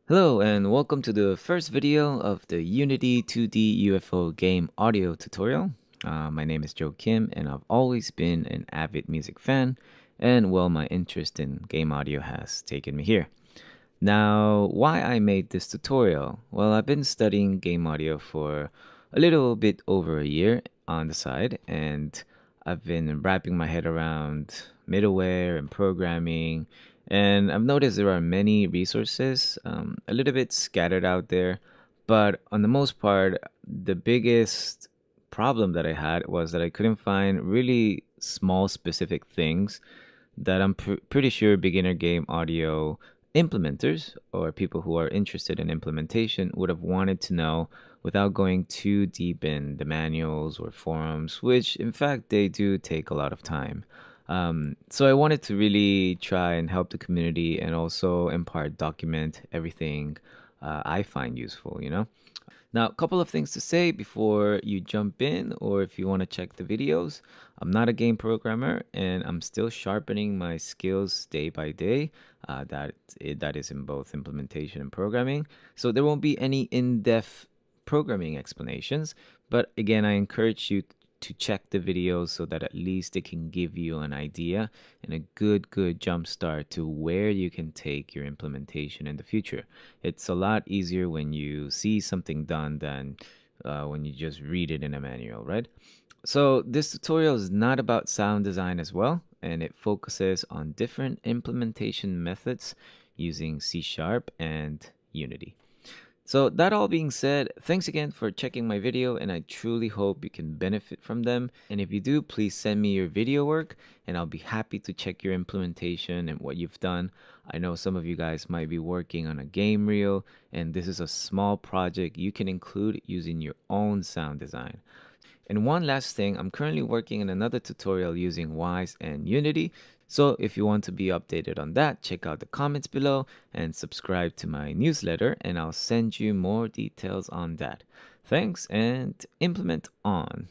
Hello and welcome to the first video of the Unity 2D UFO game audio tutorial. My name is Joe Kim and I've always been an avid music fan, and well, my interest in game audio has taken me here. Now, why I made this tutorial? Well, I've been studying game audio for a little bit over a year on the side, and I've been wrapping my head around middleware and programming, and I've noticed there are many resources, a little bit scattered out there, but on the most part, the biggest problem that I had was that I couldn't find really small specific things that I'm pretty sure beginner game audio implementers or people who are interested in implementation would have wanted to know without going too deep in the manuals or forums, which in fact they do take a lot of time. So I wanted to really try and help the community and also in part document everything I find useful. Now, a couple of things to say before you jump in, or if you want to check the videos. I'm not a game programmer, and I'm still sharpening my skills day by day. That is in both implementation and programming. So there won't be any in-depth programming explanations. But again, I encourage you to check the videos so that at least it can give you an idea and a good jump start to where you can take your implementation in the future. It's a lot easier when you see something done than when you just read it in a manual, right? So this tutorial is not about sound design as well, and it focuses on different implementation methods using C Sharp and Unity. So that all being said, thanks again for checking my video, and I truly hope you can benefit from them. And if you do, please send me your video work and I'll be happy to check your implementation and what you've done. I know some of you guys might be working on a game reel, and this is a small project you can include using your own sound design. And one last thing, I'm currently working on another tutorial using Wwise and Unity. So if you want to be updated on that, check out the comments below and subscribe to my newsletter, and I'll send you more details on that. Thanks, and implement on.